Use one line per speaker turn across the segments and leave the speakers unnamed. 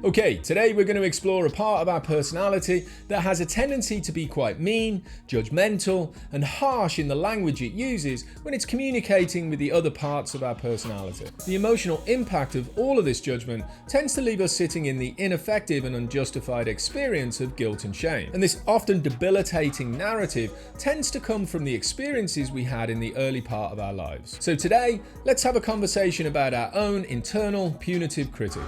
Okay, today we're going to explore a part of our personality that has a tendency to be quite mean, judgmental, and harsh in the language it uses when it's communicating with the other parts of our personality. The emotional impact of all of this judgment tends to leave us sitting in the ineffective and unjustified experience of guilt and shame. And this often debilitating narrative tends to come from the experiences we had in the early part of our lives. So today, let's have a conversation about our own internal punitive critic.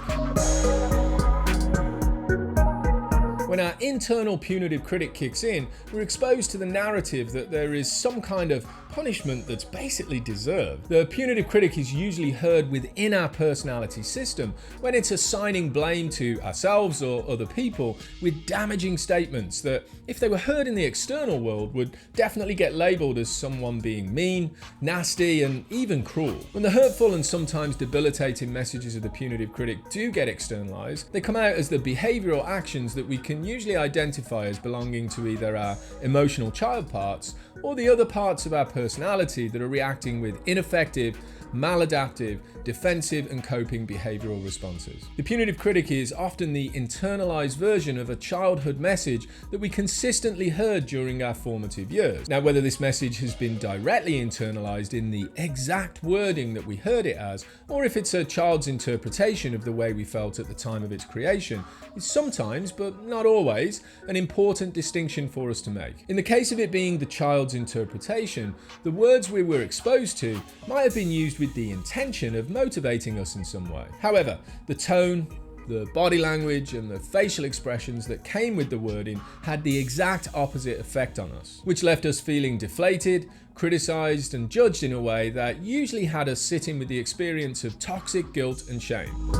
When our internal punitive critic kicks in, we're exposed to the narrative that there is some kind of punishment that's basically deserved. The punitive critic is usually heard within our personality system when it's assigning blame to ourselves or other people with damaging statements that, if they were heard in the external world, would definitely get labeled as someone being mean, nasty, and even cruel. When the hurtful and sometimes debilitating messages of the punitive critic do get externalized, they come out as the behavioral actions that we can usually identify as belonging to either our emotional child parts or the other parts of our personality that are reacting with ineffective, maladaptive, defensive, and coping behavioral responses. The punitive critic is often the internalized version of a childhood message that we consistently heard during our formative years. Now, whether this message has been directly internalized in the exact wording that we heard it as, or if it's a child's interpretation of the way we felt at the time of its creation, is sometimes, but not always, an important distinction for us to make. In the case of it being the child's interpretation, the words we were exposed to might have been used with the intention of motivating us in some way. However, the tone, the body language, and the facial expressions that came with the wording had the exact opposite effect on us, which left us feeling deflated, criticized, and judged in a way that usually had us sitting with the experience of toxic guilt and shame.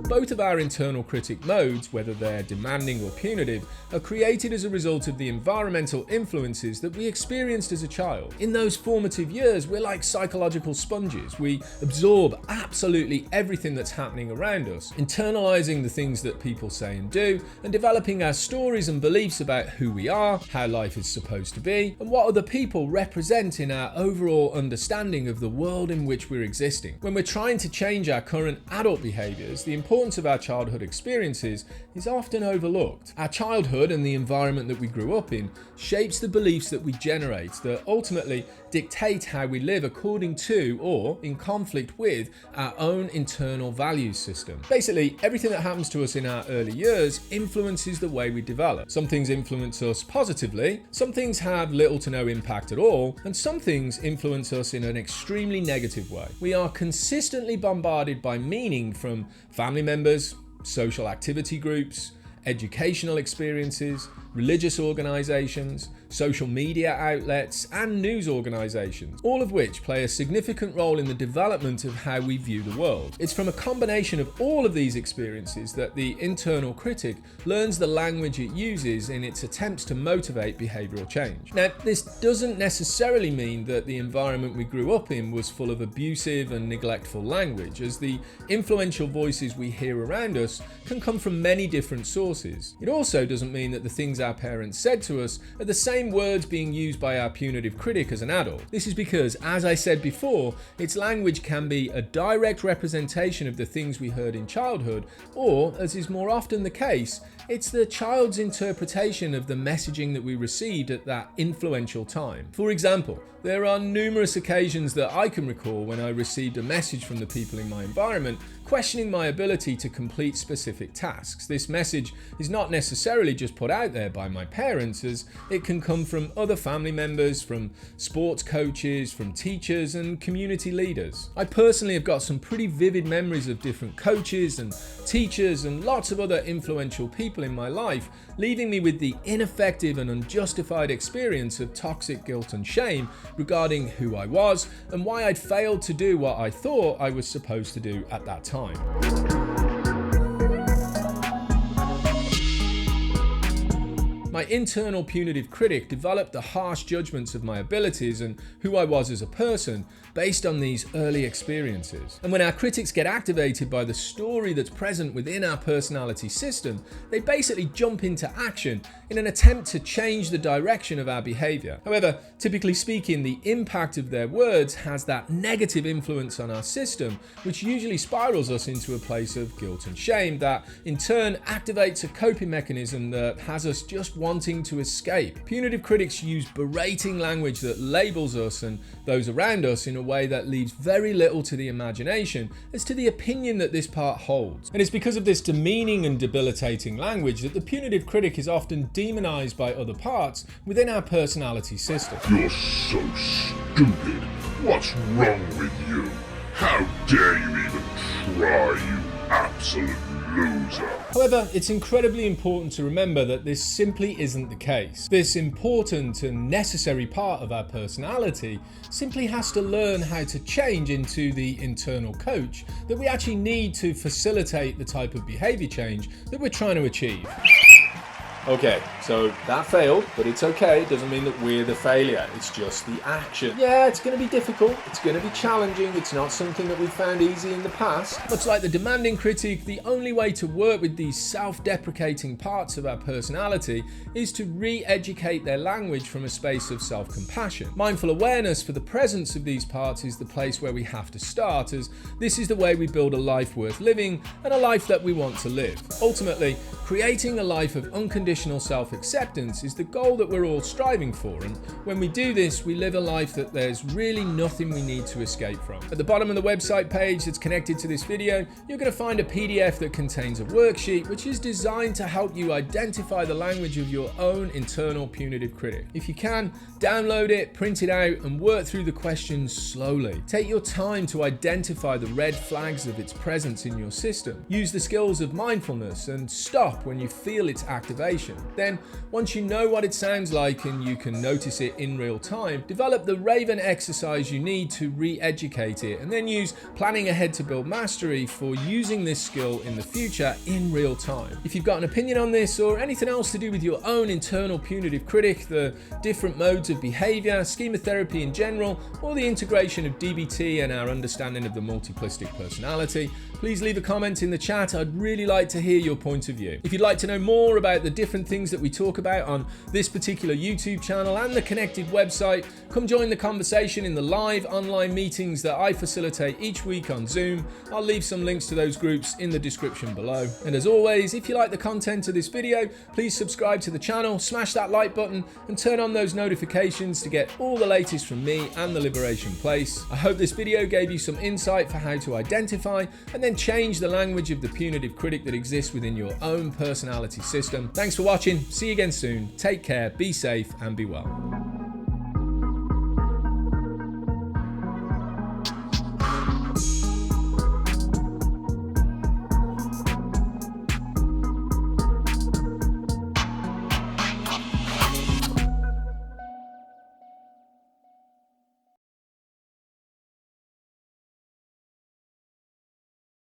Both of our internal critic modes, whether they're demanding or punitive, are created as a result of the environmental influences that we experienced as a child. In those formative years, we're like psychological sponges. We absorb absolutely everything that's happening around us, internalizing the things that people say and do, and developing our stories and beliefs about who we are, how life is supposed to be, and what other people represent in our overall understanding of the world in which we're existing. When we're trying to change our current adult behaviors, the importance of our childhood experiences is often overlooked. Our childhood and the environment that we grew up in shapes the beliefs that we generate that ultimately dictate how we live according to or in conflict with our own internal values system. Basically, everything that happens to us in our early years influences the way we develop. Some things influence us positively, some things have little to no impact at all, and some things influence us in an extremely negative way. We are consistently bombarded by meaning from family members, social activity groups, educational experiences, religious organizations, social media outlets, and news organizations, all of which play a significant role in the development of how we view the world. It's from a combination of all of these experiences that the internal critic learns the language it uses in its attempts to motivate behavioral change. Now, this doesn't necessarily mean that the environment we grew up in was full of abusive and neglectful language, as the influential voices we hear around us can come from many different sources. It also doesn't mean that the things our parents said to us are the same words being used by our punitive critic as an adult. This is because, as I said before, its language can be a direct representation of the things we heard in childhood, or, as is more often the case, it's the child's interpretation of the messaging that we received at that influential time. For example, there are numerous occasions that I can recall when I received a message from the people in my environment questioning my ability to complete specific tasks. This message is not necessarily just put out there by my parents, as it can come from other family members, from sports coaches, from teachers, and community leaders. I personally have got some pretty vivid memories of different coaches and teachers and lots of other influential people in my life, leaving me with the ineffective and unjustified experience of toxic guilt and shame regarding who I was and why I'd failed to do what I thought I was supposed to do at that time. My internal punitive critic developed the harsh judgments of my abilities and who I was as a person based on these early experiences. And when our critics get activated by the story that's present within our personality system, they basically jump into action in an attempt to change the direction of our behaviour. However, typically speaking, the impact of their words has that negative influence on our system, which usually spirals us into a place of guilt and shame that in turn activates a coping mechanism that has us just wanting to escape. Punitive critics use berating language that labels us and those around us in a way that leaves very little to the imagination as to the opinion that this part holds. And it's because of this demeaning and debilitating language that the punitive critic is often demonized by other parts within our personality system.
You're so stupid. What's wrong with you? How dare you even try, you absolute loser.
However, it's incredibly important to remember that this simply isn't the case. This important and necessary part of our personality simply has to learn how to change into the internal coach that we actually need to facilitate the type of behaviour change that we're trying to achieve. Okay, so that failed, but it's okay. It doesn't mean that we're the failure. It's just the action. Yeah, it's going to be difficult. It's going to be challenging. It's not something that we've found easy in the past. Much like the demanding critic, the only way to work with these self-deprecating parts of our personality is to re-educate their language from a space of self-compassion. Mindful awareness for the presence of these parts is the place where we have to start, as this is the way we build a life worth living and a life that we want to live. Ultimately, creating a life of unconditional self-acceptance is the goal that we're all striving for, and when we do this, we live a life that there's really nothing we need to escape from. At the bottom of the website page that's connected to this video, you're going to find a PDF that contains a worksheet which is designed to help you identify the language of your own internal punitive critic. If you can, download it, print it out, and work through the questions slowly. Take your time to identify the red flags of its presence in your system. Use the skills of mindfulness and stop when you feel its activation. Then, once you know what it sounds like and you can notice it in real time, develop the RAAVEN exercise you need to re-educate it, and then use planning ahead to build mastery for using this skill in the future in real time. If you've got an opinion on this or anything else to do with your own internal punitive critic, the different modes of behaviour, schema therapy in general, or the integration of DBT and our understanding of the multiplistic personality, please leave a comment in the chat. I'd really like to hear your point of view. If you'd like to know more about the different things that we talk about on this particular YouTube channel and the connected website, come join the conversation in the live online meetings that I facilitate each week on Zoom. I'll leave some links to those groups in the description below. And as always, if you like the content of this video, please subscribe to the channel, smash that like button, and turn on those notifications to get all the latest from me and the Liberation Place. I hope this video gave you some insight for how to identify and then change the language of the punitive critic that exists within your own personality system. Thanks for watching. See you again soon. Take care, be safe, and be well.